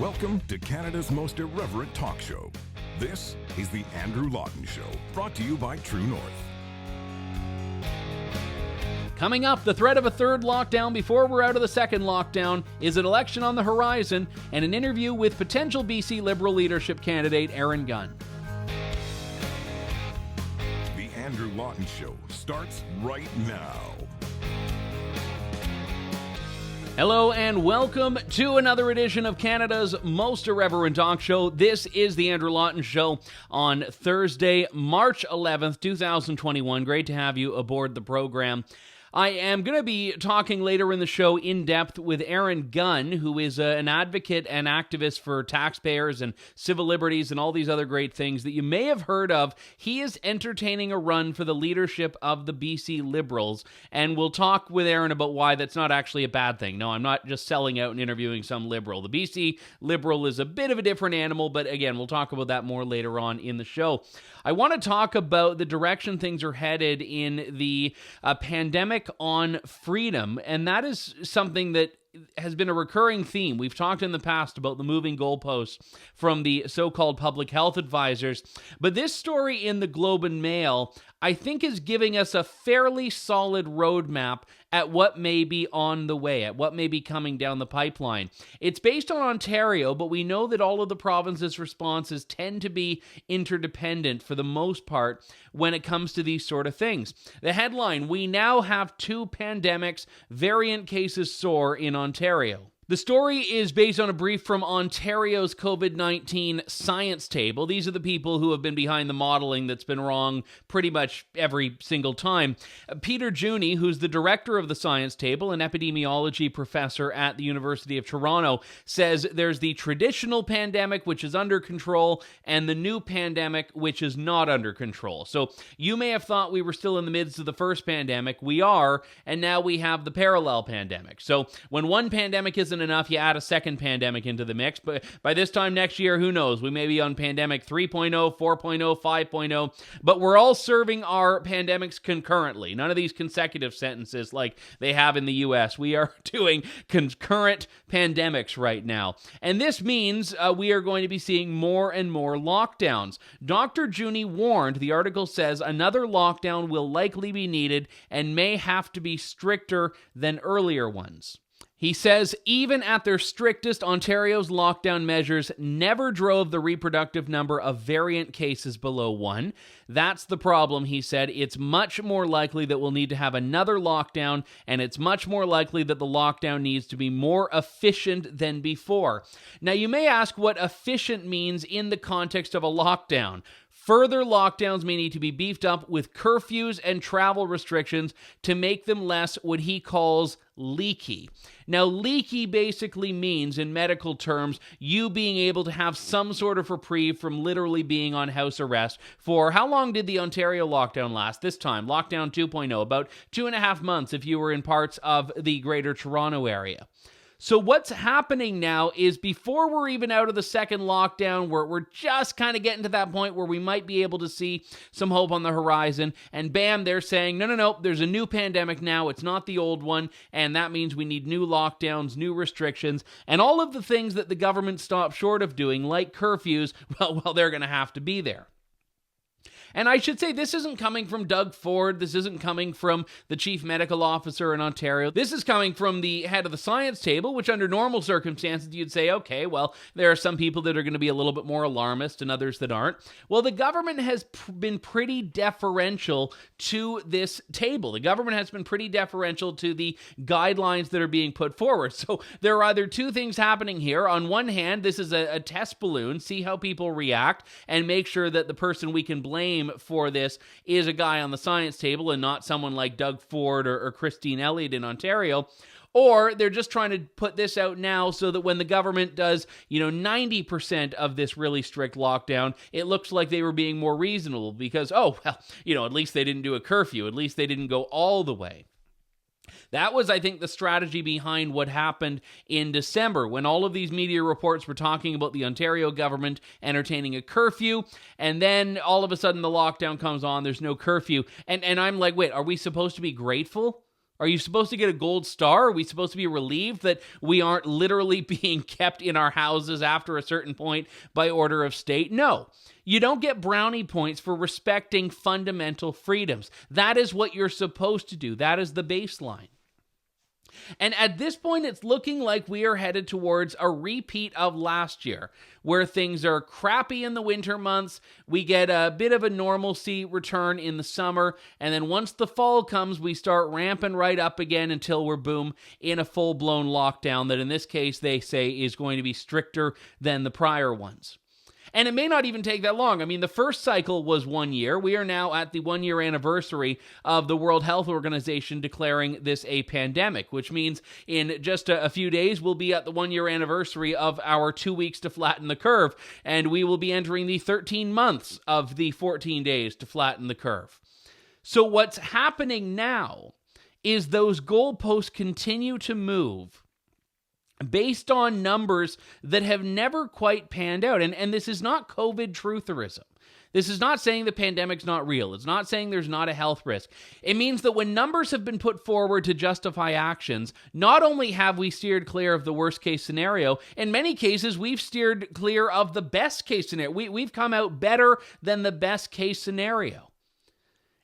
Welcome to Canada's most irreverent talk show. This is the Andrew Lawton Show, brought to you by True North. Coming up, the threat of a third lockdown before we're out of the second lockdown, is an election on the horizon, and an interview with potential BC Liberal leadership candidate Aaron Gunn. The Andrew Lawton Show starts right now. Hello and welcome to another edition of Canada's most irreverent talk show. This is the Andrew Lawton Show on Thursday, March 11th, 2021. Great to have you aboard the program. I am going to be talking later in the show in depth with Aaron Gunn, who is an advocate and activist for taxpayers and civil liberties and all these other great things that you may have heard of. He is entertaining a run for the leadership of the BC Liberals, and we'll talk with Aaron about why that's not actually a bad thing. No, I'm not just selling out and interviewing some Liberal. The BC Liberal is a bit of a different animal, but again, we'll talk about that more later on in the show. I want to talk about the direction things are headed in the pandemic on freedom, and that is something that has been a recurring theme. We've talked in the past about the moving goalposts from the so-called public health advisors, but this story in the Globe and Mail, I think, is giving us a fairly solid roadmap at what may be on the way, at what may be coming down the pipeline. It's based on Ontario, but we know that all of the provinces' responses tend to be interdependent for the most part when it comes to these sort of things. The headline: we now have 2 pandemics, variant cases soar in Ontario. The story is based on a brief from Ontario's COVID-19 science table. These are the people who have been behind the modeling that's been wrong pretty much every single time. Peter Juni, who's the director of the science table, an epidemiology professor at the University of Toronto, says there's the traditional pandemic, which is under control, and the new pandemic, which is not under control. So you may have thought we were still in the midst of the first pandemic. We are, and now we have the parallel pandemic. So when one pandemic isn't enough, you add a second pandemic into the mix. But by this time next year, who knows? We may be on pandemic 3.0, 4.0, 5.0, but we're all serving our pandemics concurrently. None of these consecutive sentences like they have in the US. We are doing concurrent pandemics right now. And this means we are going to be seeing more and more lockdowns. Dr. Juni warned, the article says, another lockdown will likely be needed and may have to be stricter than earlier ones. He says, even at their strictest, Ontario's lockdown measures never drove the reproductive number of variant cases below 1. That's the problem, he said. It's much more likely that we'll need to have another lockdown, and it's much more likely that the lockdown needs to be more efficient than before. Now, you may ask what efficient means in the context of a lockdown. Further lockdowns may need to be beefed up with curfews and travel restrictions to make them less what he calls leaky. Now, leaky basically means, in medical terms, you being able to have some sort of reprieve from literally being on house arrest for, how long did the Ontario lockdown last? This time, lockdown 2.0, about 2.5 months if you were in parts of the Greater Toronto area. So what's happening now is, before we're even out of the second lockdown, we're just kind of getting to that point where we might be able to see some hope on the horizon, and bam, they're saying, no, there's a new pandemic now, it's not the old one, and that means we need new lockdowns, new restrictions, and all of the things that the government stopped short of doing, like curfews, well, they're going to have to be there. And I should say, this isn't coming from Doug Ford. This isn't coming from the chief medical officer in Ontario. This is coming from the head of the science table, which under normal circumstances, you'd say, okay, well, there are some people that are going to be a little bit more alarmist and others that aren't. Well, the government has been pretty deferential to this table. The government has been pretty deferential to the guidelines that are being put forward. So there are either two things happening here. On one hand, this is a test balloon, see how people react, and make sure that the person we can blame for this is a guy on the science table and not someone like Doug Ford or Christine Elliott in Ontario. Or they're just trying to put this out now so that when the government does, 90% of this really strict lockdown, it looks like they were being more reasonable because, at least they didn't do a curfew. At least they didn't go all the way. That was, I think, the strategy behind what happened in December when all of these media reports were talking about the Ontario government entertaining a curfew, and then all of a sudden the lockdown comes on, there's no curfew. And I'm like, wait, are we supposed to be grateful? Are you supposed to get a gold star? Are we supposed to be relieved that we aren't literally being kept in our houses after a certain point by order of state? No. You don't get brownie points for respecting fundamental freedoms. That is what you're supposed to do. That is the baseline. And at this point, it's looking like we are headed towards a repeat of last year, where things are crappy in the winter months, we get a bit of a normalcy return in the summer, and then once the fall comes, we start ramping right up again until we're, boom, in a full-blown lockdown that in this case they say is going to be stricter than the prior ones. And it may not even take that long. I mean, the first cycle was 1 year. We are now at the 1 year anniversary of the World Health Organization declaring this a pandemic, which means in just a few days, we'll be at the 1 year anniversary of our 2 weeks to flatten the curve, and we will be entering the 13 months of the 14 days to flatten the curve. So what's happening now is those goalposts continue to move based on numbers that have never quite panned out. And this is not COVID trutherism. This is not saying the pandemic's not real. It's not saying there's not a health risk. It means that when numbers have been put forward to justify actions, not only have we steered clear of the worst case scenario, in many cases, we've steered clear of the best case scenario. We've come out better than the best case scenario.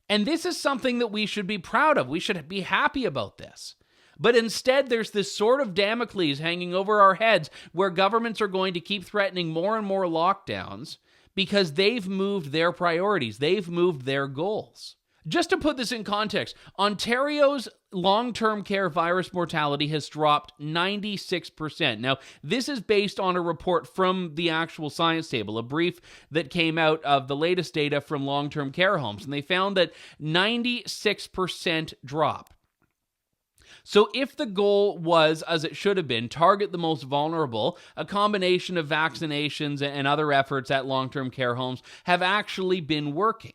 And this is something that we should be proud of. We should be happy about this. But instead, there's this sword of Damocles hanging over our heads where governments are going to keep threatening more and more lockdowns because they've moved their priorities. They've moved their goals. Just to put this in context, Ontario's long-term care virus mortality has dropped 96%. Now, this is based on a report from the actual science table, a brief that came out of the latest data from long-term care homes, and they found that 96% drop. So if the goal was, as it should have been, target the most vulnerable, a combination of vaccinations and other efforts at long-term care homes have actually been working.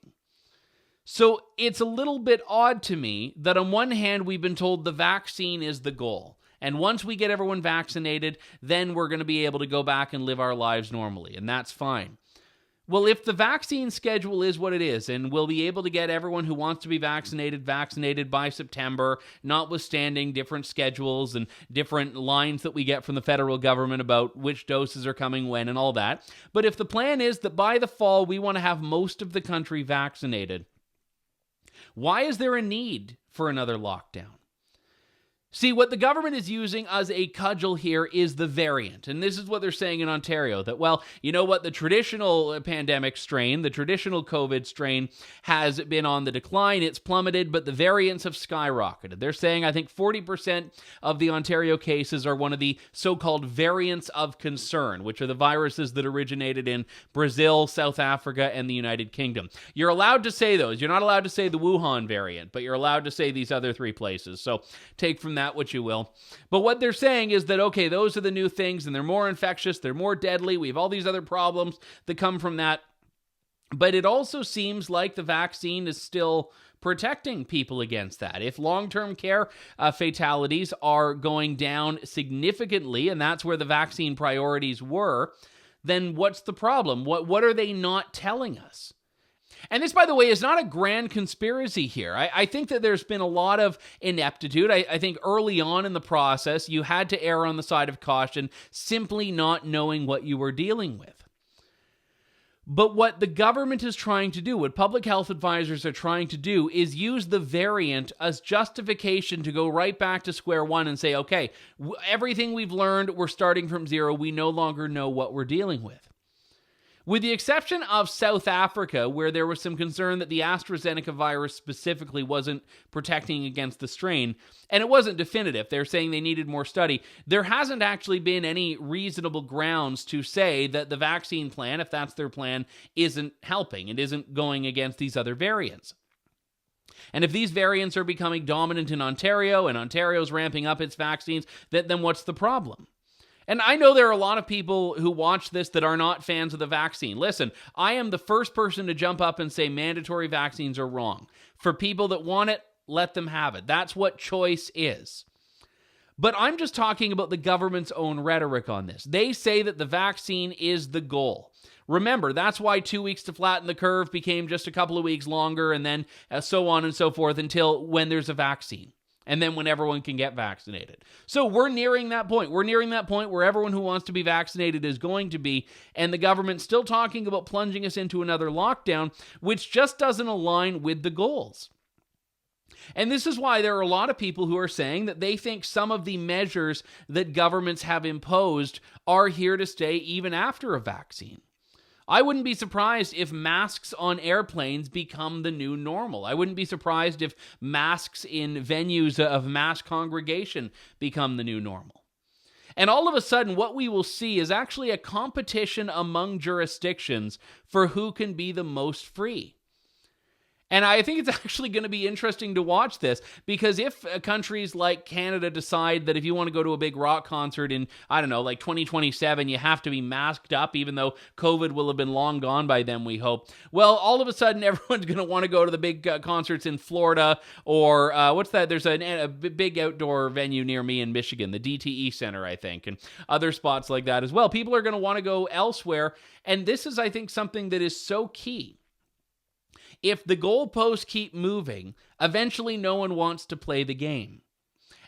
So it's a little bit odd to me that on one hand, we've been told the vaccine is the goal. And once we get everyone vaccinated, then we're going to be able to go back and live our lives normally, and that's fine. Well, if the vaccine schedule is what it is, and we'll be able to get everyone who wants to be vaccinated by September, notwithstanding different schedules and different lines that we get from the federal government about which doses are coming when and all that. But if the plan is that by the fall, we want to have most of the country vaccinated, why is there a need for another lockdown? See, what the government is using as a cudgel here is the variant. And this is what they're saying in Ontario, that, well, you know what, the traditional pandemic strain, the traditional COVID strain has been on the decline. It's plummeted, but the variants have skyrocketed. They're saying, I think, 40% of the Ontario cases are one of the so-called variants of concern, which are the viruses that originated in Brazil, South Africa, and the United Kingdom. You're allowed to say those. You're not allowed to say the Wuhan variant, but you're allowed to say these other three places. So take from that what you will. But what they're saying is that, okay, those are the new things, and they're more infectious, they're more deadly, we have all these other problems that come from that. But it also seems like the vaccine is still protecting people against that. If long-term care fatalities are going down significantly, and that's where the vaccine priorities were, then what's the problem? What are they not telling us? And this, by the way, is not a grand conspiracy here. I think that there's been a lot of ineptitude. I think early on in the process, you had to err on the side of caution, simply not knowing what you were dealing with. But what the government is trying to do, what public health advisors are trying to do, is use the variant as justification to go right back to square one and say, okay, everything we've learned, we're starting from zero. We no longer know what we're dealing with. With the exception of South Africa, where there was some concern that the AstraZeneca virus specifically wasn't protecting against the strain, and it wasn't definitive, they're saying they needed more study, there hasn't actually been any reasonable grounds to say that the vaccine plan, if that's their plan, isn't helping. It isn't going against these other variants. And if these variants are becoming dominant in Ontario, and Ontario's ramping up its vaccines, then what's the problem? And I know there are a lot of people who watch this that are not fans of the vaccine. Listen, I am the first person to jump up and say mandatory vaccines are wrong. For people that want it, let them have it. That's what choice is. But I'm just talking about the government's own rhetoric on this. They say that the vaccine is the goal. Remember, that's why 2 weeks to flatten the curve became just a couple of weeks longer, and then so on and so forth until when there's a vaccine. And then when everyone can get vaccinated. So we're nearing that point. We're nearing that point where everyone who wants to be vaccinated is going to be, and the government's still talking about plunging us into another lockdown, which just doesn't align with the goals. And this is why there are a lot of people who are saying that they think some of the measures that governments have imposed are here to stay even after a vaccine. I wouldn't be surprised if masks on airplanes become the new normal. I wouldn't be surprised if masks in venues of mass congregation become the new normal. And all of a sudden, what we will see is actually a competition among jurisdictions for who can be the most free. And I think it's actually going to be interesting to watch this, because if countries like Canada decide that if you want to go to a big rock concert in, I don't know, like 2027, you have to be masked up, even though COVID will have been long gone by then, we hope. Well, all of a sudden, everyone's going to want to go to the big concerts in Florida, or what's that? There's a big outdoor venue near me in Michigan, the DTE Center, I think, and other spots like that as well. People are going to want to go elsewhere, and this is, I think, something that is so key. If the goalposts keep moving, eventually no one wants to play the game.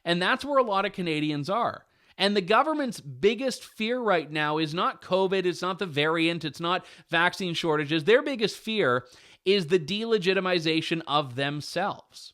And that's where a lot of Canadians are. And the government's biggest fear right now is not COVID, it's not the variant, it's not vaccine shortages. Their biggest fear is the delegitimization of themselves.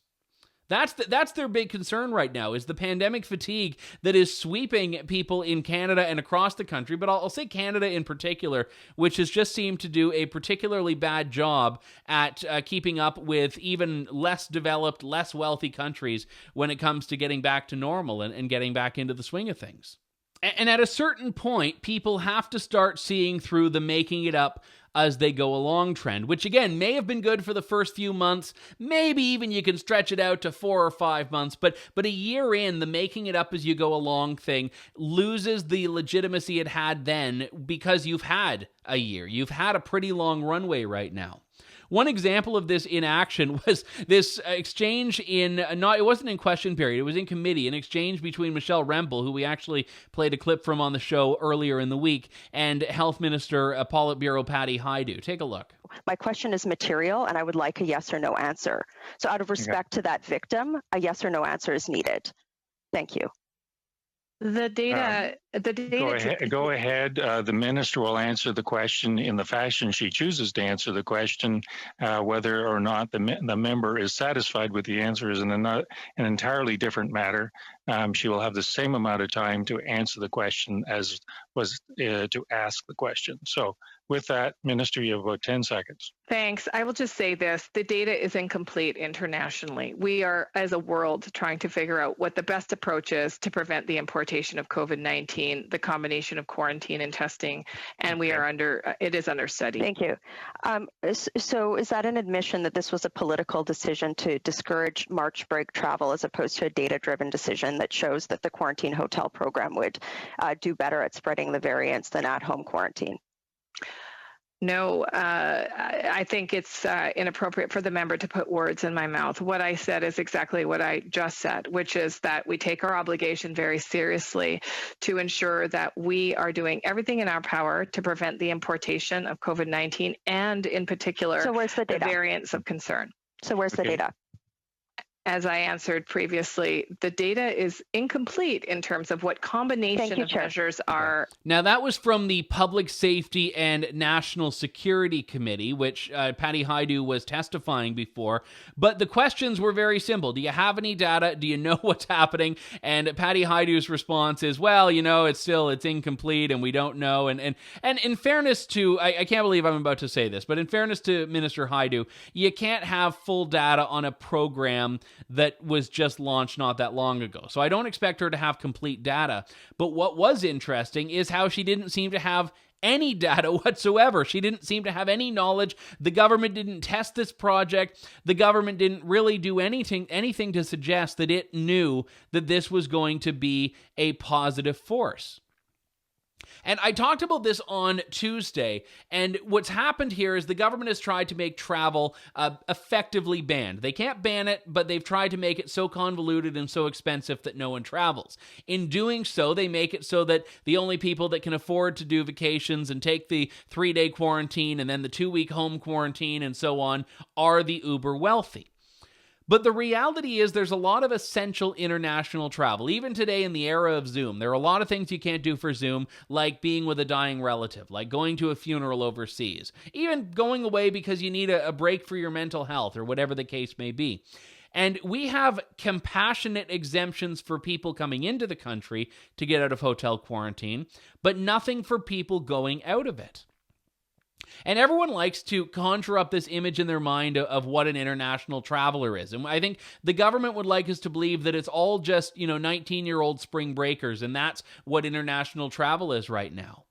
That's their big concern right now, is the pandemic fatigue that is sweeping people in Canada and across the country, but I'll say Canada in particular, which has just seemed to do a particularly bad job at keeping up with even less developed, less wealthy countries when it comes to getting back to normal and getting back into the swing of things. And at a certain point, people have to start seeing through the making it up as they go along trend, which again may have been good for the first few months. Maybe even you can stretch it out to 4 or 5 months, but a year in, the making it up as you go along thing loses the legitimacy it had then, because you've had a year. You've had a pretty long runway right now. One example of this in action was this exchange it wasn't in question period, it was in committee, an exchange between Michelle Rempel, who we actually played a clip from on the show earlier in the week, and Health Minister Politburo Patty Hajdu. Take a look. My question is material, and I would like a yes or no answer. So out of respect to that victim, a yes or no answer is needed. Thank you. The data. Go ahead. The minister will answer the question in the fashion she chooses to answer the question. Whether or not the member is satisfied with the answer is an entirely different matter. She will have the same amount of time to answer the question as was to ask the question. So with that, Minister, you have about 10 seconds. Thanks. I will just say this. The data is incomplete internationally. We are, as a world, trying to figure out what the best approach is to prevent the importation of COVID-19, the combination of quarantine and testing, and we are it is under study. Thank you. So is that an admission that this was a political decision to discourage March break travel as opposed to a data-driven decision that shows that the quarantine hotel program would do better at spreading the variants than at-home quarantine? No, I think it's inappropriate for the member to put words in my mouth. What I said is exactly what I just said, which is that we take our obligation very seriously to ensure that we are doing everything in our power to prevent the importation of COVID-19 and, in particular, so where's the data? Variants of concern. So where's the data? As I answered previously, the data is incomplete in terms of what combination of measures are. Now, that was from the Public Safety and National Security Committee, which Patty Hajdu was testifying before. But the questions were very simple. Do you have any data? Do you know what's happening? And Patty Hajdu's response is, well, it's incomplete and we don't know. And in fairness to, I can't believe I'm about to say this, but in fairness to Minister Hajdu, you can't have full data on a program that was just launched not that long ago. So I don't expect her to have complete data. But what was interesting is how she didn't seem to have any data whatsoever. She didn't seem to have any knowledge. The government didn't test this project. The government didn't really do anything to suggest that it knew that this was going to be a positive force. And I talked about this on Tuesday, and what's happened here is the government has tried to make travel effectively banned. They can't ban it, but they've tried to make it so convoluted and so expensive that no one travels. In doing so, they make it so that the only people that can afford to do vacations and take the 3-day quarantine and then the 2-week home quarantine and so on are the uber wealthy. But the reality is there's a lot of essential international travel. Even today in the era of Zoom, there are a lot of things you can't do for Zoom, like being with a dying relative, like going to a funeral overseas, even going away because you need a break for your mental health or whatever the case may be. And we have compassionate exemptions for people coming into the country to get out of hotel quarantine, but nothing for people going out of it. And everyone likes to conjure up this image in their mind of what an international traveler is. And I think the government would like us to believe that it's all just, 19-year-old spring breakers, and that's what international travel is right now.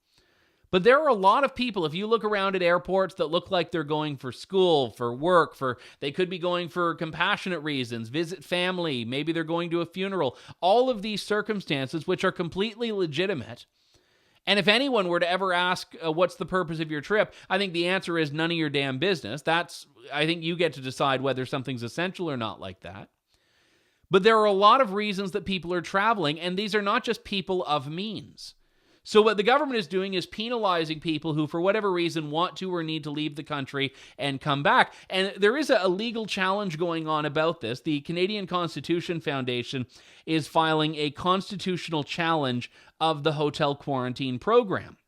But there are a lot of people, if you look around at airports, that look like they're going for school, for work, they could be going for compassionate reasons, visit family, maybe they're going to a funeral. All of these circumstances, which are completely legitimate. And if anyone were to ever ask, what's the purpose of your trip? I think the answer is none of your damn business. I think you get to decide whether something's essential or not like that. But there are a lot of reasons that people are traveling, and these are not just people of means. So what the government is doing is penalizing people who, for whatever reason, want to or need to leave the country and come back. And there is a legal challenge going on about this. The Canadian Constitution Foundation is filing a constitutional challenge of the hotel quarantine program.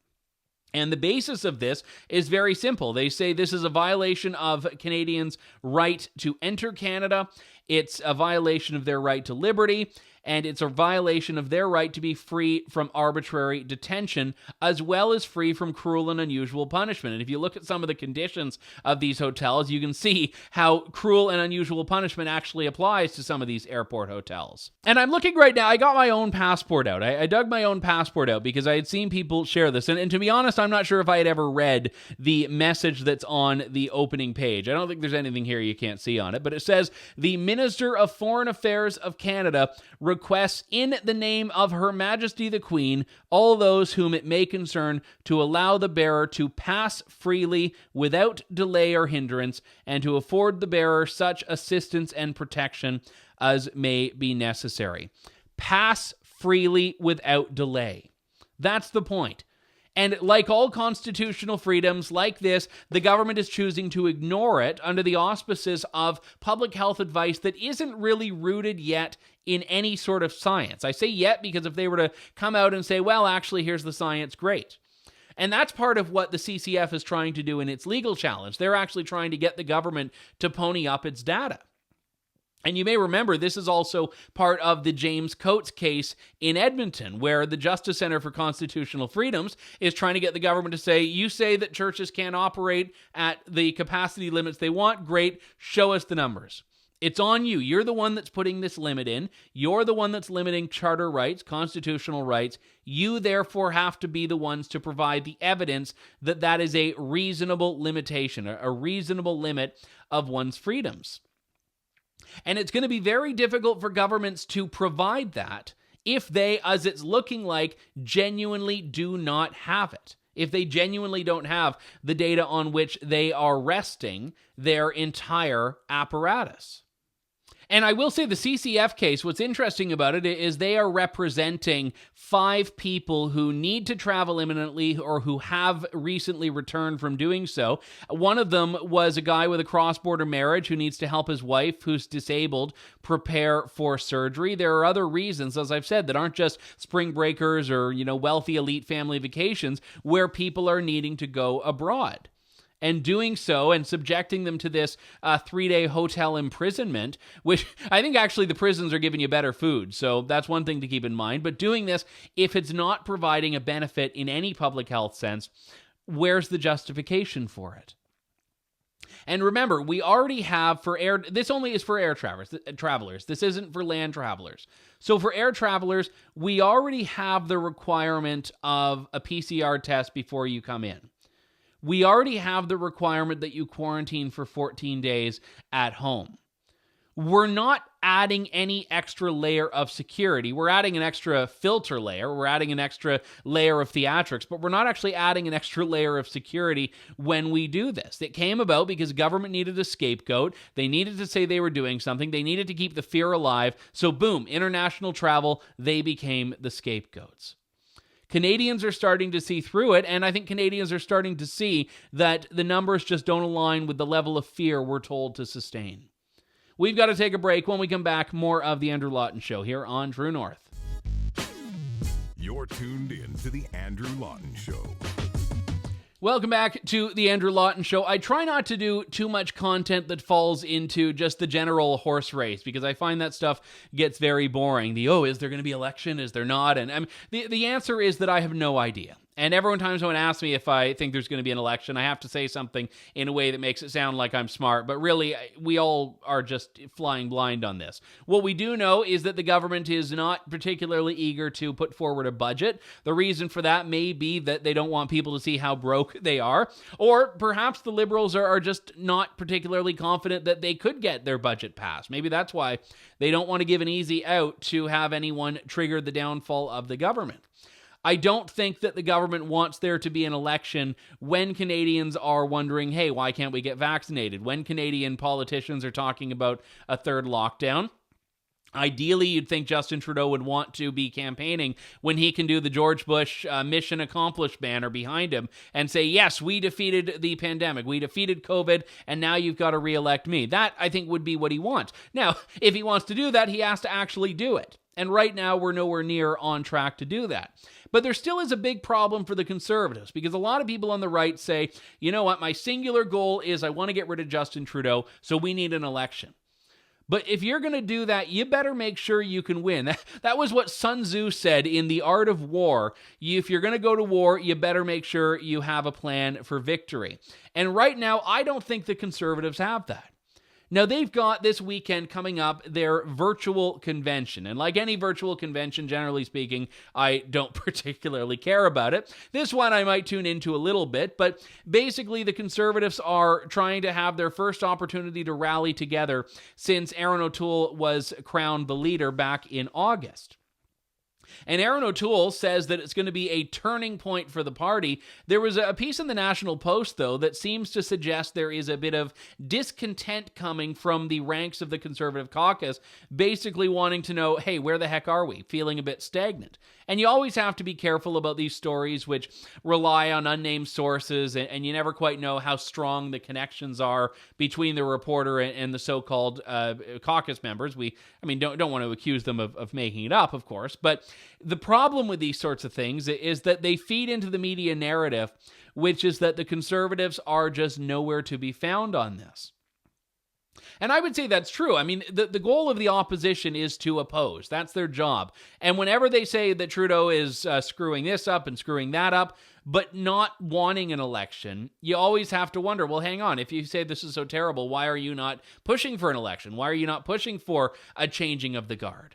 And the basis of this is very simple. They say this is a violation of Canadians' right to enter Canada. It's a violation of their right to liberty. And it's a violation of their right to be free from arbitrary detention, as well as free from cruel and unusual punishment. And if you look at some of the conditions of these hotels, you can see how cruel and unusual punishment actually applies to some of these airport hotels. And I'm looking right now, I got my own passport out. I dug my own passport out because I had seen people share this. And to be honest, I'm not sure if I had ever read the message that's on the opening page. I don't think there's anything here you can't see on it, but it says, "The Minister of Foreign Affairs of Canada requests in the name of Her Majesty the Queen all those whom it may concern to allow the bearer to pass freely without delay or hindrance and to afford the bearer such assistance and protection as may be necessary." Pass freely without delay. That's the point. And like all constitutional freedoms like this, the government is choosing to ignore it under the auspices of public health advice that isn't really rooted yet in any sort of science. I say yet because if they were to come out and say, well, actually, here's the science, great. And that's part of what the CCF is trying to do in its legal challenge. They're actually trying to get the government to pony up its data. And you may remember this is also part of the James Coates case in Edmonton, where the Justice Center for Constitutional Freedoms is trying to get the government to say, you say that churches can't operate at the capacity limits they want, great, show us the numbers. It's on you. You're the one that's putting this limit in. You're the one that's limiting charter rights, constitutional rights. You therefore have to be the ones to provide the evidence that that is a reasonable limitation, a reasonable limit of one's freedoms. And it's going to be very difficult for governments to provide that if they, as it's looking like, genuinely do not have it. If they genuinely don't have the data on which they are resting their entire apparatus. And I will say the CCF case, what's interesting about it is they are representing 5 people who need to travel imminently or who have recently returned from doing so. One of them was a guy with a cross-border marriage who needs to help his wife, who's disabled, prepare for surgery. There are other reasons, as I've said, that aren't just spring breakers or, wealthy elite family vacations where people are needing to go abroad. And doing so and subjecting them to this 3-day hotel imprisonment, which I think actually the prisons are giving you better food. So that's one thing to keep in mind. But doing this, if it's not providing a benefit in any public health sense, where's the justification for it? And remember, we already have this only is for air travelers. This isn't for land travelers. So for air travelers, we already have the requirement of a PCR test before you come in. We already have the requirement that you quarantine for 14 days at home. We're not adding any extra layer of security. We're adding an extra filter layer. We're adding an extra layer of theatrics, but we're not actually adding an extra layer of security when we do this. It came about because government needed a scapegoat. They needed to say they were doing something. They needed to keep the fear alive. So boom, international travel, they became the scapegoats. Canadians are starting to see through it, and I think Canadians are starting to see that the numbers just don't align with the level of fear we're told to sustain. We've got to take a break. When we come back, more of the Andrew Lawton Show here on True North. You're tuned in to the Andrew Lawton Show. Welcome back to the Andrew Lawton Show. I try not to do too much content that falls into just the general horse race, because I find that stuff gets very boring. Is there going to be election? Is there not? And the answer is that I have no idea. And everyone times when asks me if I think there's going to be an election, I have to say something in a way that makes it sound like I'm smart. But really, we all are just flying blind on this. What we do know is that the government is not particularly eager to put forward a budget. The reason for that may be that they don't want people to see how broke they are. Or perhaps the Liberals are just not particularly confident that they could get their budget passed. Maybe that's why they don't want to give an easy out to have anyone trigger the downfall of the government. I don't think that the government wants there to be an election when Canadians are wondering, hey, why can't we get vaccinated? When Canadian politicians are talking about a third lockdown. Ideally, you'd think Justin Trudeau would want to be campaigning when he can do the George Bush mission accomplished banner behind him and say, yes, we defeated the pandemic, we defeated COVID, and now you've got to re-elect me. That, I think, would be what he wants. Now, if he wants to do that, he has to actually do it. And right now, we're nowhere near on track to do that. But there still is a big problem for the Conservatives, because a lot of people on the right say, you know what, my singular goal is I want to get rid of Justin Trudeau, so we need an election. But if you're going to do that, you better make sure you can win. That was what Sun Tzu said in The Art of War. If you're going to go to war, you better make sure you have a plan for victory. And right now, I don't think the Conservatives have that. Now, they've got this weekend coming up their virtual convention. And like any virtual convention, generally speaking, I don't particularly care about it. This one I might tune into a little bit, but basically the Conservatives are trying to have their first opportunity to rally together since Aaron O'Toole was crowned the leader back in August. And Aaron O'Toole says that it's going to be a turning point for the party. There was a piece in the National Post, though, that seems to suggest there is a bit of discontent coming from the ranks of the Conservative caucus, basically wanting to know, hey, where the heck are we? Feeling a bit stagnant. And you always have to be careful about these stories which rely on unnamed sources, and you never quite know how strong the connections are between the reporter and the so-called caucus members. Don't want to accuse them of making it up, of course, but the problem with these sorts of things is that they feed into the media narrative, which is that the Conservatives are just nowhere to be found on this. And I would say that's true. I mean, the goal of the opposition is to oppose. That's their job. And whenever they say that Trudeau is screwing this up and screwing that up, but not wanting an election, you always have to wonder, well, hang on. If you say this is so terrible, why are you not pushing for an election? Why are you not pushing for a changing of the guard?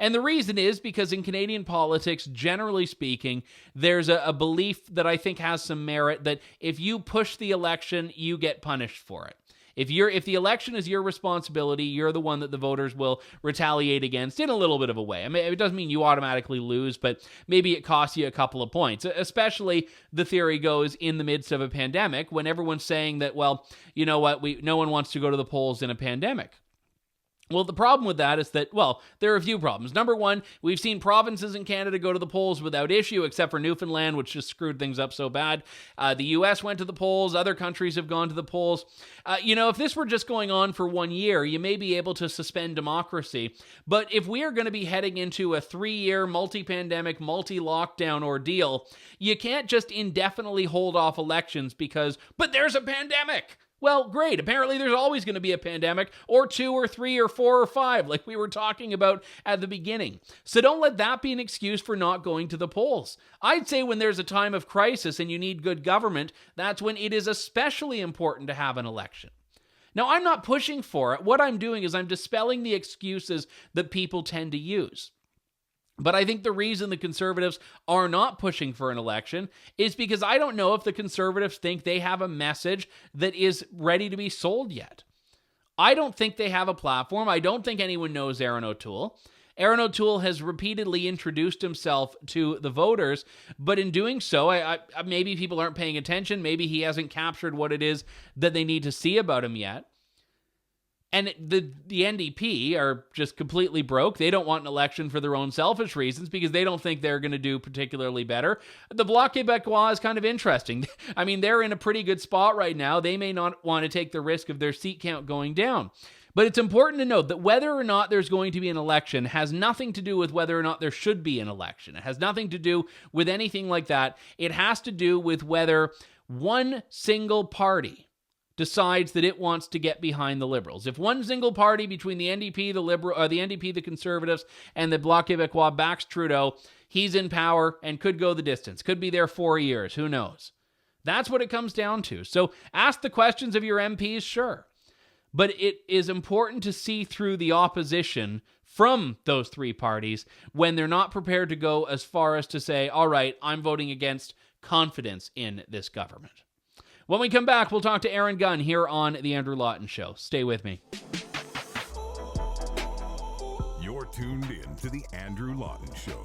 And the reason is because in Canadian politics, generally speaking, there's a belief that I think has some merit that if you push the election, you get punished for it. If the election is your responsibility, you're the one that the voters will retaliate against in a little bit of a way. I mean, it doesn't mean you automatically lose, but maybe it costs you a couple of points. Especially, the theory goes, in the midst of a pandemic, when everyone's saying that, well, you know what, no one wants to go to the polls in a pandemic. Well, the problem with that is that, well, there are a few problems. Number one, we've seen provinces in Canada go to the polls without issue, except for Newfoundland, which just screwed things up so bad. The U.S. went to the polls. Other countries have gone to the polls. If this were just going on for 1 year, you may be able to suspend democracy. But if we are going to be heading into a 3-year multi-pandemic, multi-lockdown ordeal, you can't just indefinitely hold off elections but there's a pandemic. Well, great. Apparently there's always going to be a pandemic, or 2 or 3 or 4 or 5, like we were talking about at the beginning. So don't let that be an excuse for not going to the polls. I'd say when there's a time of crisis and you need good government, that's when it is especially important to have an election. Now, I'm not pushing for it. What I'm doing is I'm dispelling the excuses that people tend to use. But I think the reason the Conservatives are not pushing for an election is because I don't know if the Conservatives think they have a message that is ready to be sold yet. I don't think they have a platform. I don't think anyone knows Aaron O'Toole. Aaron O'Toole has repeatedly introduced himself to the voters, but in doing so, I maybe people aren't paying attention. Maybe he hasn't captured what it is that they need to see about him yet. And the NDP are just completely broke. They don't want an election for their own selfish reasons because they don't think they're going to do particularly better. The Bloc Québécois is kind of interesting. I mean, they're in a pretty good spot right now. They may not want to take the risk of their seat count going down. But it's important to note that whether or not there's going to be an election has nothing to do with whether or not there should be an election. It has nothing to do with anything like that. It has to do with whether one single party decides that it wants to get behind the Liberals. If one single party between the NDP, the Conservatives, and the Bloc Québécois backs Trudeau, he's in power and could go the distance. Could be there 4 years. Who knows? That's what it comes down to. So ask the questions of your MPs, sure. But it is important to see through the opposition from those three parties when they're not prepared to go as far as to say, all right, I'm voting against confidence in this government. When we come back, we'll talk to Aaron Gunn here on The Andrew Lawton Show. Stay with me. You're tuned in to The Andrew Lawton Show.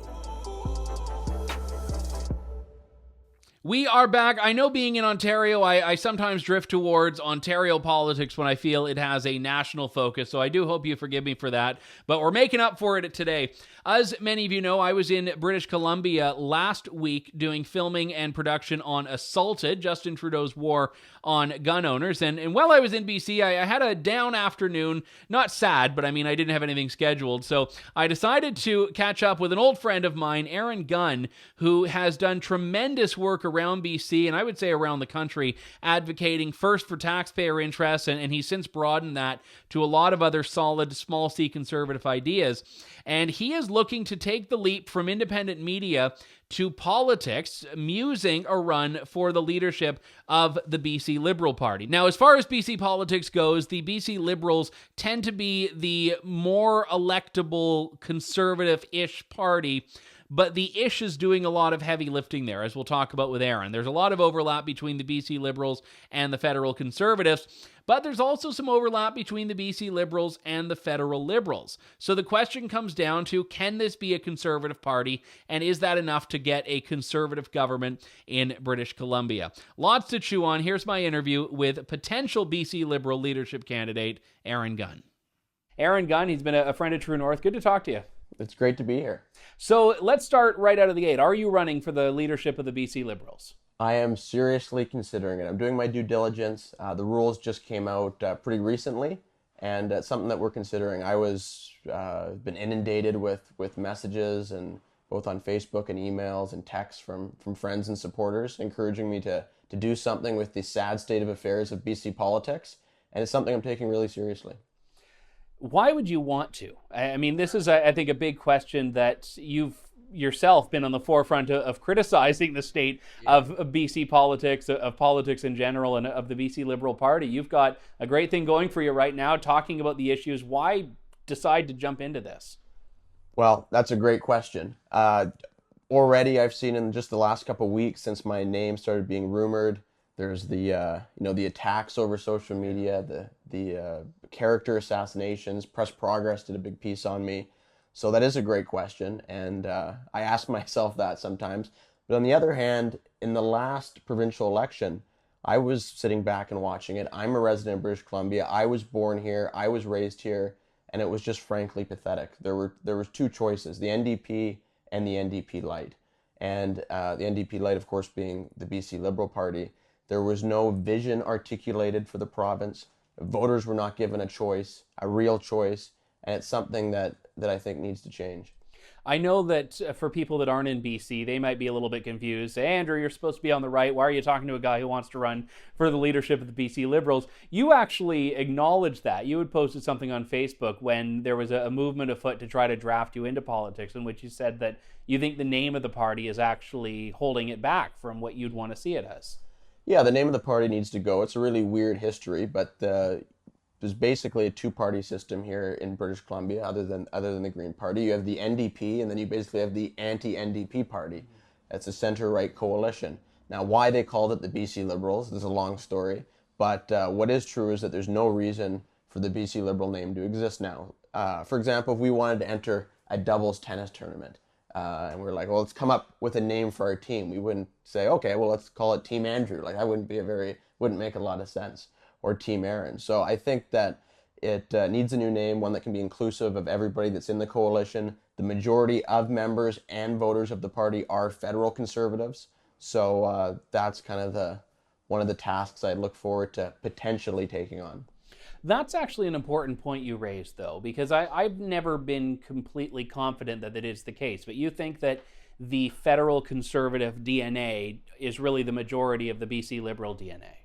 We are back. I know being in Ontario, I sometimes drift towards Ontario politics when I feel it has a national focus, so I do hope you forgive me for that. But we're making up for it today. As many of you know, I was in British Columbia last week doing filming and production on Assaulted, Justin Trudeau's war on gun owners. And while I was in BC, I had a down afternoon. Not sad, but I mean, I didn't have anything scheduled. So I decided to catch up with an old friend of mine, Aaron Gunn, who has done tremendous work around BC, and I would say around the country, advocating first for taxpayer interests, and he's since broadened that to a lot of other solid, small C conservative ideas. And he is looking to take the leap from independent media to politics, musing a run for the leadership of the BC Liberal Party. Now, as far as BC politics goes, the BC Liberals tend to be the more electable, conservative-ish party, but the ish is doing a lot of heavy lifting there, as we'll talk about with Aaron. There's a lot of overlap between the BC Liberals and the federal Conservatives, but there's also some overlap between the BC Liberals and the federal Liberals. So the question comes down to, can this be a Conservative party, and is that enough to get a Conservative government in British Columbia? Lots to chew on. Here's my interview with potential BC Liberal leadership candidate, Aaron Gunn. Aaron Gunn, he's been a friend of True North. Good to talk to you. It's great to be here. So let's start right out of the gate. Are you running for the leadership of the BC Liberals? I am seriously considering it. I'm doing my due diligence. The rules just came out pretty recently, and it's something that we're considering. I was been inundated with messages, and both on Facebook and emails and texts from friends and supporters encouraging me to do something with the sad state of affairs of BC politics, and it's something I'm taking really seriously. Why would you want to? I mean, this is, I think, a big question that you've yourself been on the forefront of criticizing the state of BC politics, of politics in general, and of the BC Liberal Party. You've got a great thing going for you right now, talking about the issues. Why decide to jump into this? Well, that's a great question. Already, I've seen in just the last couple of weeks since my name started being rumored, there's the the attacks over social media, the character assassinations. Press Progress did a big piece on me, so that is a great question, and I ask myself that sometimes. But on the other hand, in the last provincial election, I was sitting back and watching it. I'm a resident of British Columbia. I was born here. I was raised here, and it was just frankly pathetic. There was two choices: the NDP and the NDP Light, and the NDP Light, of course, being the BC Liberal Party. There was no vision articulated for the province. Voters were not given a choice, a real choice, and it's something that I think needs to change. I know that for people that aren't in BC, they might be a little bit confused. Say, Andrew, you're supposed to be on the right. Why are you talking to a guy who wants to run for the leadership of the BC Liberals? You actually acknowledged that. You had posted something on Facebook when there was a movement afoot to try to draft you into politics, in which you said that you think the name of the party is actually holding it back from what you'd want to see it as. Yeah, the name of the party needs to go. It's a really weird history, but there's basically a two-party system here in British Columbia, other than the Green Party. You have the NDP, and then you basically have the anti-NDP party. That's a center-right coalition. Now, why they called it the BC Liberals, there's a long story, but what is true is that there's no reason for the BC Liberal name to exist now. For example, if we wanted to enter a doubles tennis tournament, and we're like, well, let's come up with a name for our team. We wouldn't say, okay, well, let's call it Team Andrew. Like, that wouldn't make a lot of sense. Or Team Aaron. So I think that it needs a new name, one that can be inclusive of everybody that's in the coalition. The majority of members and voters of the party are federal Conservatives. So that's kind of one of the tasks I look forward to potentially taking on. That's actually an important point you raised, though, because I've never been completely confident that it is the case. But you think that the federal Conservative DNA is really the majority of the BC Liberal DNA?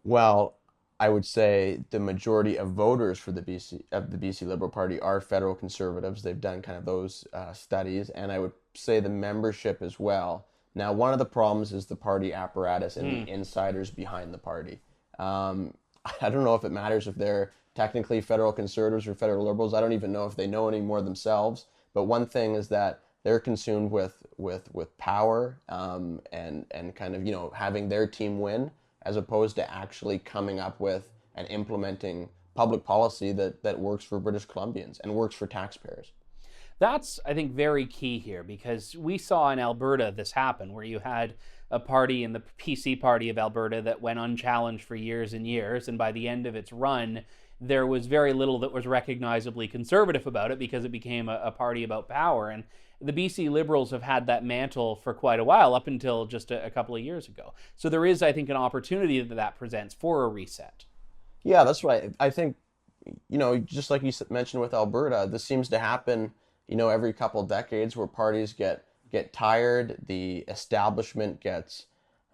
Well, I would say the majority of voters for the BC Liberal Party are federal Conservatives. They've done kind of those studies, and I would say the membership as well. Now, one of the problems is the party apparatus and the insiders behind the party. I don't know if it matters if they're technically federal Conservatives or federal Liberals. I don't even know if they know any more themselves. But one thing is that they're consumed with power and kind of, you know, having their team win, as opposed to actually coming up with and implementing public policy that works for British Columbians and works for taxpayers. That's, I think, very key here, because we saw in Alberta this happen, where you had a party in the PC Party of Alberta that went unchallenged for years and years, and by the end of its run, there was very little that was recognizably conservative about it, because it became a party about power. And the BC Liberals have had that mantle for quite a while, up until just a couple of years ago. So there is, I think, an opportunity that presents for a reset. Yeah, that's right. I think, you know, just like you mentioned with Alberta, this seems to happen, you know, every couple of decades, where parties get tired, the establishment gets,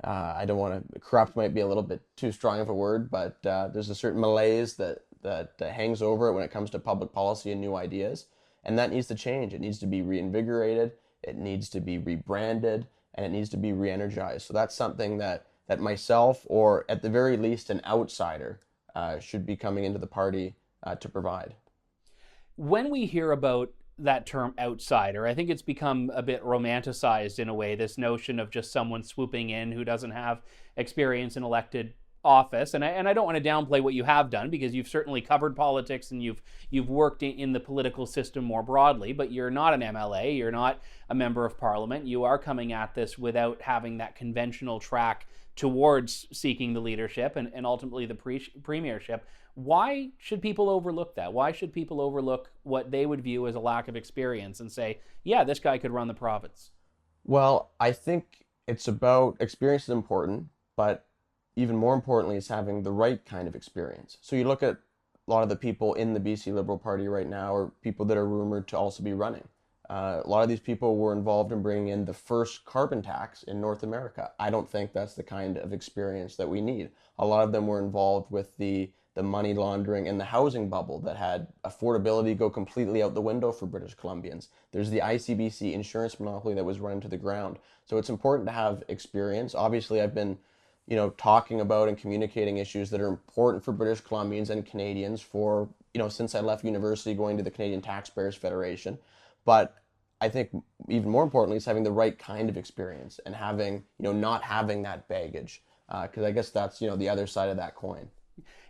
I don't want to, corrupt might be a little bit too strong of a word, but there's a certain malaise that hangs over it when it comes to public policy and new ideas. And that needs to change. It needs to be reinvigorated, it needs to be rebranded, and it needs to be re-energized. So that's something that myself, or at the very least an outsider, should be coming into the party to provide. When we hear about that term outsider, I think it's become a bit romanticized in a way, this notion of just someone swooping in who doesn't have experience in elected office. And I don't want to downplay what you have done, because you've certainly covered politics and you've worked in the political system more broadly, but you're not an MLA, you're not a member of parliament. You are coming at this without having that conventional track towards seeking the leadership and ultimately the premiership. Why should people overlook that? Why should people overlook what they would view as a lack of experience and say, yeah, this guy could run the province? Well, I think it's about, experience is important, but even more importantly is having the right kind of experience. So you look at a lot of the people in the BC Liberal Party right now, or people that are rumored to also be running. A lot of these people were involved in bringing in the first carbon tax in North America. I don't think that's the kind of experience that we need. A lot of them were involved with the money laundering and the housing bubble that had affordability go completely out the window for British Columbians. There's the ICBC insurance monopoly that was run into the ground. So it's important to have experience. Obviously, I've been, you know, talking about and communicating issues that are important for British Columbians and Canadians for, you know, since I left university, going to the Canadian Taxpayers Federation. But I think even more importantly is having the right kind of experience and having, you know, not having that baggage, because I guess that's, you know, the other side of that coin.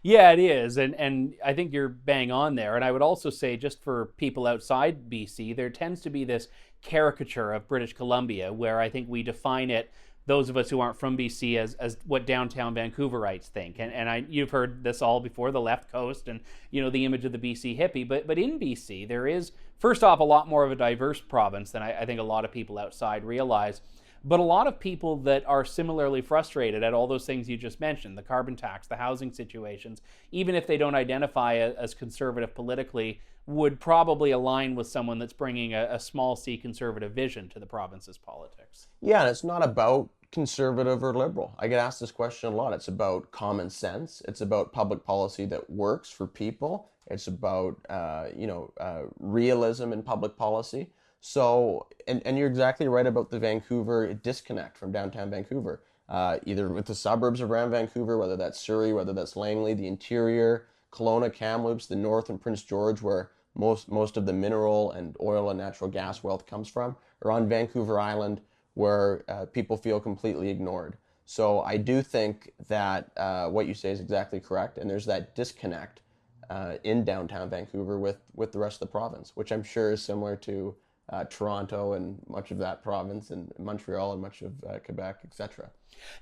Yeah, it is. And I think you're bang on there. And I would also say, just for people outside BC, there tends to be this caricature of British Columbia where I think we define it, those of us who aren't from BC, as what downtown Vancouverites think. And you've heard this all before, the left coast and, you know, the image of the BC hippie. But in BC, there is, first off, a lot more of a diverse province than I think a lot of people outside realize. But a lot of people that are similarly frustrated at all those things you just mentioned, the carbon tax, the housing situations, even if they don't identify as conservative politically, would probably align with someone that's bringing a small c conservative vision to the province's politics. Yeah, and it's not about conservative or liberal. I get asked this question a lot. It's about common sense. It's about public policy that works for people. It's about, realism in public policy. So, and you're exactly right about the Vancouver disconnect from downtown Vancouver, either with the suburbs around Vancouver, whether that's Surrey, whether that's Langley, the interior, Kelowna, Kamloops, the north, and Prince George, where most of the mineral and oil and natural gas wealth comes from, or on Vancouver Island, where people feel completely ignored. So I do think that what you say is exactly correct, and there's that disconnect in downtown Vancouver with the rest of the province, which I'm sure is similar to Toronto and much of that province, and Montreal and much of Quebec, etc.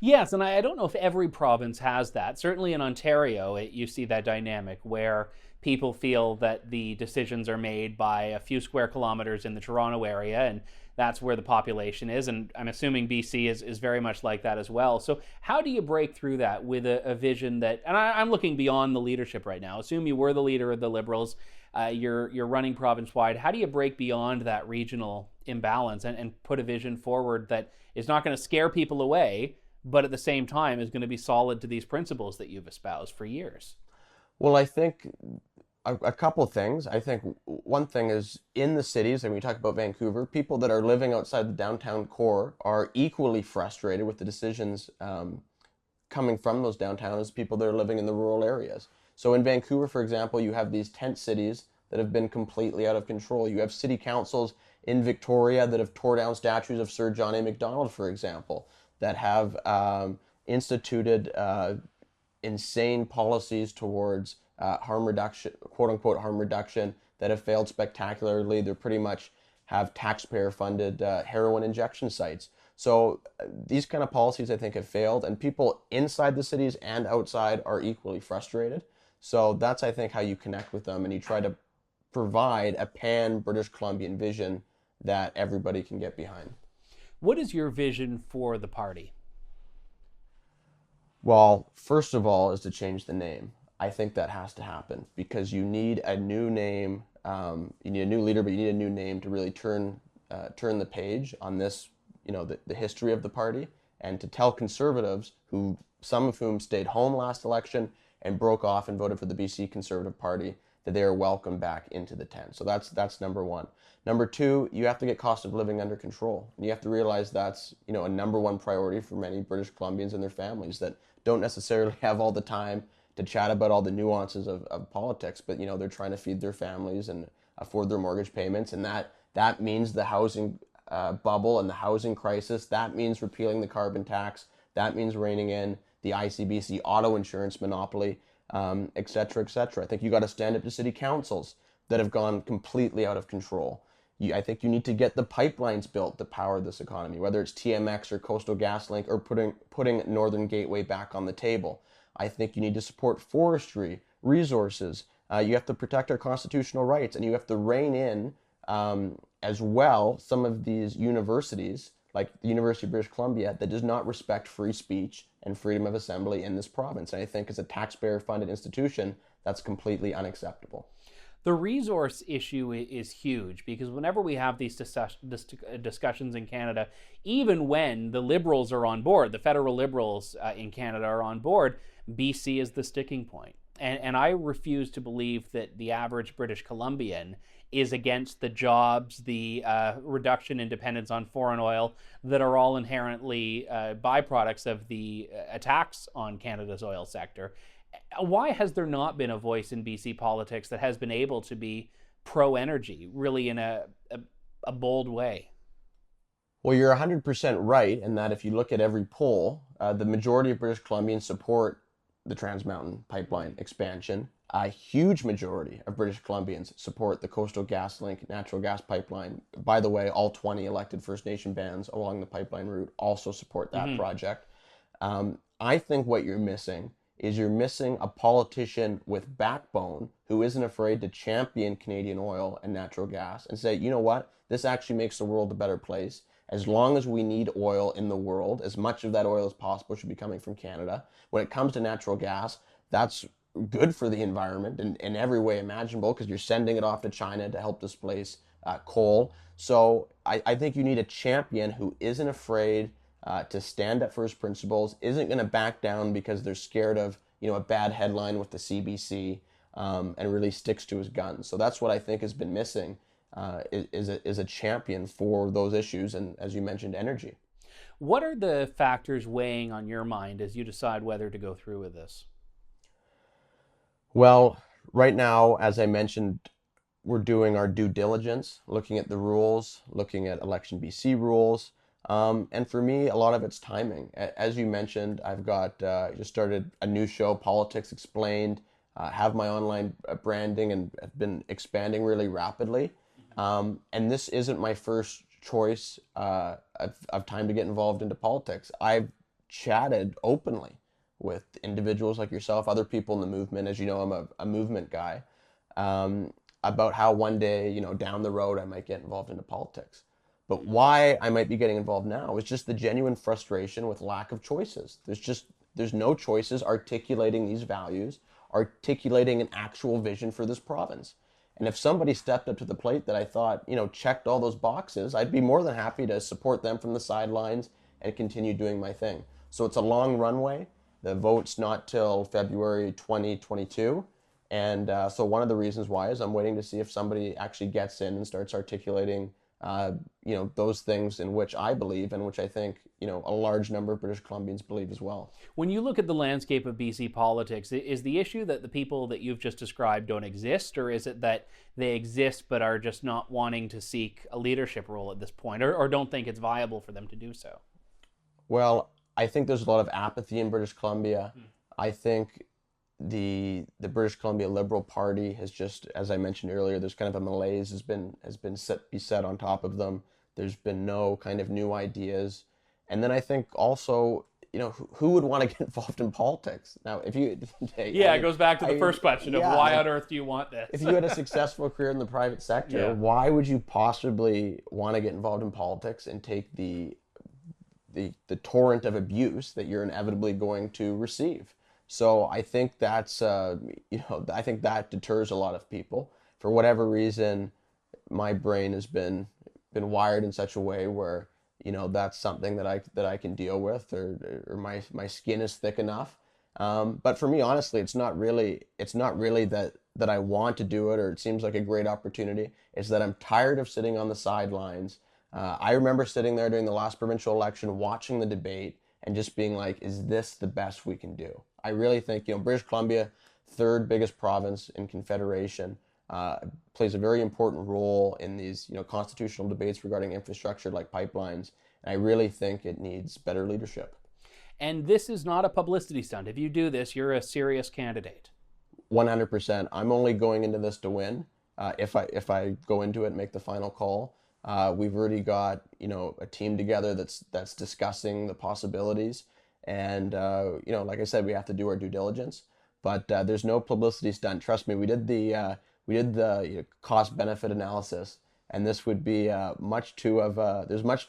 Yes, and I don't know if every province has that. Certainly in Ontario, you see that dynamic where people feel that the decisions are made by a few square kilometers in the Toronto area, and that's where the population is, and I'm assuming BC is very much like that as well. So how do you break through that with a vision that, and I'm looking beyond the leadership right now, assume you were the leader of the Liberals, you're running province-wide, how do you break beyond that regional imbalance and put a vision forward that is not going to scare people away, but at the same time is going to be solid to these principles that you've espoused for years? Well, I think a couple things. I think one thing is in the cities, and we talk about Vancouver, people that are living outside the downtown core are equally frustrated with the decisions coming from those downtown as people that are living in the rural areas. So in Vancouver, for example, you have these tent cities that have been completely out of control. You have city councils in Victoria that have tore down statues of Sir John A. Macdonald, for example, that have instituted insane policies towards harm reduction, quote unquote harm reduction, that have failed spectacularly. They pretty much have taxpayer funded heroin injection sites. So these kind of policies, I think, have failed, and people inside the cities and outside are equally frustrated. So that's, I think, how you connect with them, and you try to provide a pan British Columbian vision that everybody can get behind. What is your vision for the party? Well, first of all, is to change the name. I think that has to happen because you need a new name. You need a new leader, but you need a new name to really turn the page on this, the history of the party, and to tell Conservatives, who some of whom stayed home last election and broke off and voted for the BC Conservative Party, that they are welcome back into the tent. So that's number one. Number two, you have to get cost of living under control. And you have to realize that's, a number one priority for many British Columbians and their families that don't necessarily have all the time to chat about all the nuances of politics, but they're trying to feed their families and afford their mortgage payments, and that means the housing bubble and the housing crisis. That means repealing the carbon tax. That means reining in the ICBC auto insurance monopoly, et cetera, et cetera. I think you got to stand up to city councils that have gone completely out of control. I think you need to get the pipelines built to power this economy, whether it's TMX or Coastal GasLink or putting Northern Gateway back on the table. I think you need to support forestry, resources. You have to protect our constitutional rights, and you have to rein in as well some of these universities, like the University of British Columbia, that does not respect free speech and freedom of assembly in this province. And I think as a taxpayer-funded institution, that's completely unacceptable. The resource issue is huge because whenever we have these discussions in Canada, even when the Liberals are on board, the federal Liberals in Canada are on board, BC is the sticking point. And I refuse to believe that the average British Columbian is against the jobs, the reduction in dependence on foreign oil that are all inherently byproducts of the attacks on Canada's oil sector. Why has there not been a voice in BC politics that has been able to be pro-energy, really in a bold way? Well, you're 100% right in that if you look at every poll, the majority of British Columbians support the Trans Mountain Pipeline expansion. A huge majority of British Columbians support the Coastal GasLink natural gas pipeline. By the way, all 20 elected First Nation bands along the pipeline route also support that project. I think what you're missing is you're missing a politician with backbone who isn't afraid to champion Canadian oil and natural gas and say, you know what, this actually makes the world a better place. As long as we need oil in the world, as much of that oil as possible should be coming from Canada. When it comes to natural gas, that's good for the environment in every way imaginable because you're sending it off to China to help displace coal. So I think you need a champion who isn't afraid to stand up for his principles, isn't going to back down because they're scared of a bad headline with the CBC, and really sticks to his guns. So that's what I think has been missing, is a champion for those issues, and as you mentioned, energy. What are the factors weighing on your mind as you decide whether to go through with this? Well, right now, as I mentioned, we're doing our due diligence, looking at the rules, looking at Election BC rules. And for me, a lot of it's timing. As you mentioned, I've got just started a new show, Politics Explained, have my online branding, and have been expanding really rapidly. And this isn't my first choice of time to get involved into politics. I've chatted openly with individuals like yourself, other people in the movement. As you know, I'm a movement guy, about how one day, down the road, I might get involved into politics. But why I might be getting involved now is just the genuine frustration with lack of choices. There's no choices articulating these values, articulating an actual vision for this province. And if somebody stepped up to the plate that I thought, checked all those boxes, I'd be more than happy to support them from the sidelines and continue doing my thing. So it's a long runway. The vote's not till February 2022. And so one of the reasons why is I'm waiting to see if somebody actually gets in and starts articulating those things in which I believe and which I think, a large number of British Columbians believe as well. When you look at the landscape of BC politics, is the issue that the people that you've just described don't exist, or is it that they exist but are just not wanting to seek a leadership role at this point, or don't think it's viable for them to do so? Well, I think there's a lot of apathy in British Columbia. I think the British Columbia Liberal Party has just, as I mentioned earlier, there's kind of a malaise has been set on top of them. There's been no kind of new ideas. And then I think also, who would want to get involved in politics? Now, if you... it goes back to the first question of why on earth do you want this? If you had a successful career in the private sector, why would you possibly want to get involved in politics and take the torrent of abuse that you're inevitably going to receive? So I think that's, I think that deters a lot of people. For whatever reason, my brain has been wired in such a way where, that's something that I can deal with, or my skin is thick enough. But for me, honestly, it's not really that I want to do it, or it seems like a great opportunity. It's that I'm tired of sitting on the sidelines. I remember sitting there during the last provincial election, watching the debate, and just being like, is this the best we can do? I really think, British Columbia, third biggest province in Confederation, plays a very important role in these, constitutional debates regarding infrastructure like pipelines. And I really think it needs better leadership. And this is not a publicity stunt. If you do this, you're a serious candidate. 100%. I'm only going into this to win. If I go into it and make the final call, we've already got, a team together that's discussing the possibilities. And, like I said, we have to do our due diligence, but there's no publicity stunt. Trust me, we did the cost benefit analysis, and this would be there's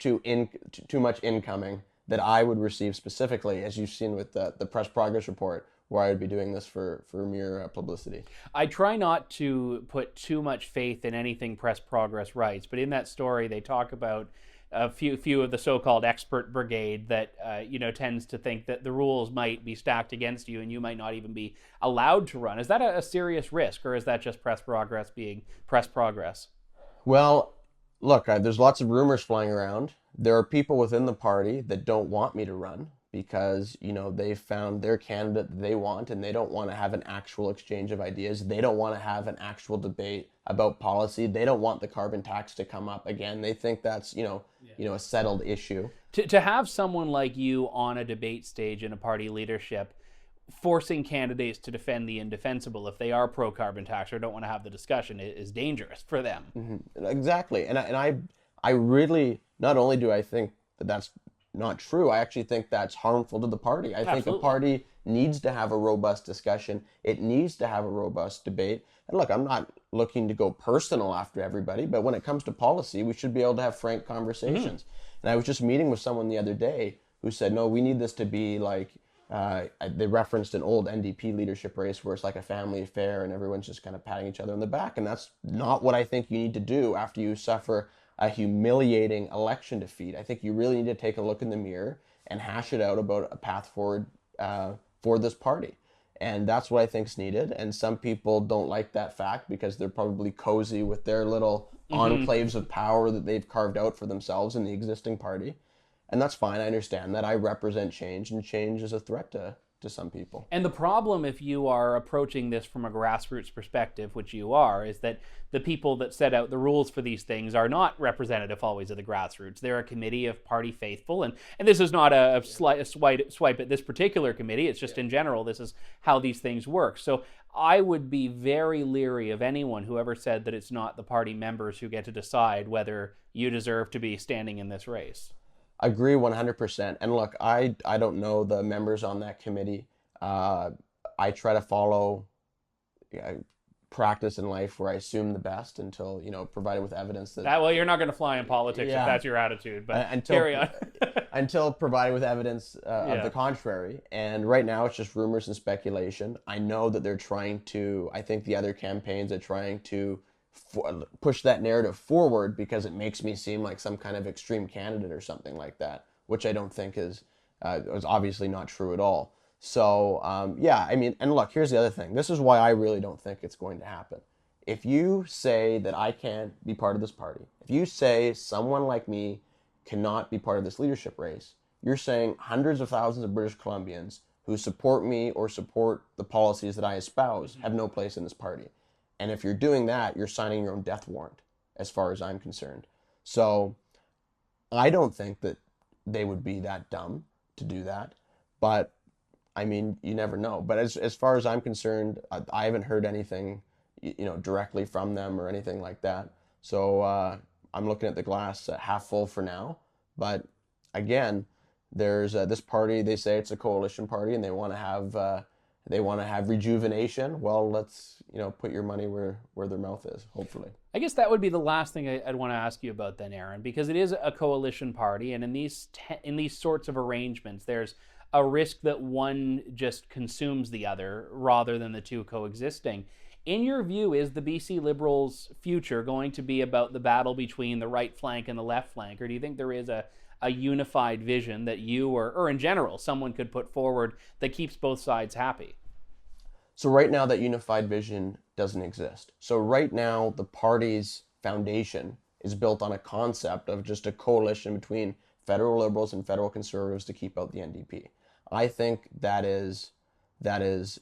too much incoming that I would receive specifically, as you've seen with the press progress report, where I would be doing this for mere publicity. I try not to put too much faith in anything press progress writes, but in that story they talk about a few of the so-called expert brigade that tends to think that the rules might be stacked against you and you might not even be allowed to run. Is that a serious risk, or is that just press progress being press progress? Well, look, there's lots of rumors flying around. There are people within the party that don't want me to run because, they found their candidate that they want, and they don't want to have an actual exchange of ideas. They don't want to have an actual debate about policy. They don't want the carbon tax to come up again. They think that's, a settled issue. To have someone like you on a debate stage in a party leadership forcing candidates to defend the indefensible if they are pro-carbon tax or don't want to have the discussion is dangerous for them. Mm-hmm. Exactly. And I really, not only do I think that that's not true, I actually think that's harmful to the party. I think the party needs to have a robust discussion. It needs to have a robust debate. And look, I'm not looking to go personal after everybody, but when it comes to policy, we should be able to have frank conversations. Mm-hmm. And I was just meeting with someone the other day who said, no, we need this to be like, they referenced an old NDP leadership race where it's like a family affair and everyone's just kind of patting each other on the back. And that's not what I think you need to do after you suffer a humiliating election defeat. I think you really need to take a look in the mirror and hash it out about a path forward for this party. And that's what I think is needed. And some people don't like that fact because they're probably cozy with their little enclaves of power that they've carved out for themselves in the existing party. And that's fine. I understand that. I represent change, and change is a threat to some people. And the problem, if you are approaching this from a grassroots perspective, which you are, is that the people that set out the rules for these things are not representative always of the grassroots. They're a committee of party faithful, and this is not a swipe at this particular committee. It's just in general, this is how these things work. So I would be very leery of anyone who ever said that it's not the party members who get to decide whether you deserve to be standing in this race. Agree 100%. And look, I don't know the members on that committee. I try to follow practice in life where I assume the best until, provided with evidence that... Well, you're not going to fly in politics if that's your attitude, but carry on. Until provided with evidence of the contrary. And right now it's just rumors and speculation. I know that they're trying to, I think the other campaigns are trying to push that narrative forward because it makes me seem like some kind of extreme candidate or something like that, which I don't think is obviously not true at all. So, and look, here's the other thing. This is why I really don't think it's going to happen. If you say that I can't be part of this party, if you say someone like me cannot be part of this leadership race, you're saying hundreds of thousands of British Columbians who support me or support the policies that I espouse have no place in this party. And if you're doing that, you're signing your own death warrant, as far as I'm concerned. So I don't think that they would be that dumb to do that. But I mean, you never know. But as far as I'm concerned, I haven't heard anything, directly from them or anything like that. So I'm looking at the glass half full for now. But again, there's this party. They say it's a coalition party, and they want to have rejuvenation. Well, let's put your money where their mouth is. Hopefully. I guess that would be the last thing I'd want to ask you about then, Aaron, because it is a coalition party, and in these sorts of arrangements, there's a risk that one just consumes the other rather than the two coexisting. In your view, is the BC Liberals' future going to be about the battle between the right flank and the left flank, or do you think there is a unified vision that you or in general someone could put forward that keeps both sides happy? So right now that unified vision doesn't exist. So right now the party's foundation is built on a concept of just a coalition between federal Liberals and federal Conservatives to keep out the NDP. I think that is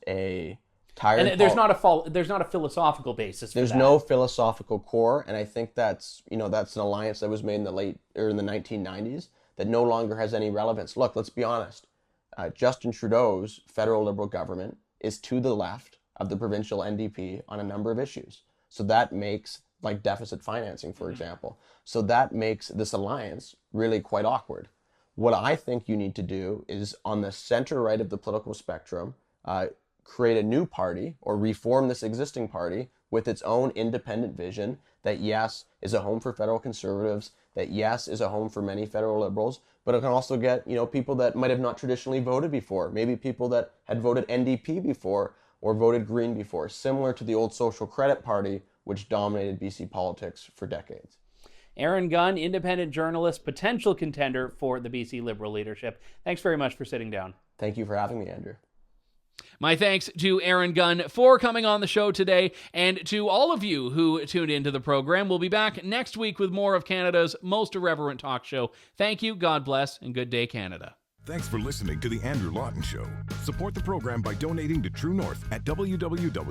a tired. And there's not a philosophical basis for There's that. no philosophical core, and I think that's an alliance that was made in the 1990s that no longer has any relevance. Look, let's be honest. Justin Trudeau's federal Liberal government is to the left of the provincial NDP on a number of issues. So that makes, like deficit financing, for example. So that makes this alliance really quite awkward. What I think you need to do is, on the center right of the political spectrum, create a new party or reform this existing party with its own independent vision that, yes, is a home for federal Conservatives, that, yes, is a home for many federal Liberals, but it can also get, people that might have not traditionally voted before, maybe people that had voted NDP before or voted Green before, similar to the old Social Credit Party, which dominated BC politics for decades. Aaron Gunn, independent journalist, potential contender for the BC Liberal leadership. Thanks very much for sitting down. Thank you for having me, Andrew. My thanks to Aaron Gunn for coming on the show today, and to all of you who tuned into the program. We'll be back next week with more of Canada's most irreverent talk show. Thank you, God bless, and good day, Canada. Thanks for listening to The Andrew Lawton Show. Support the program by donating to True North at www.tnc.news.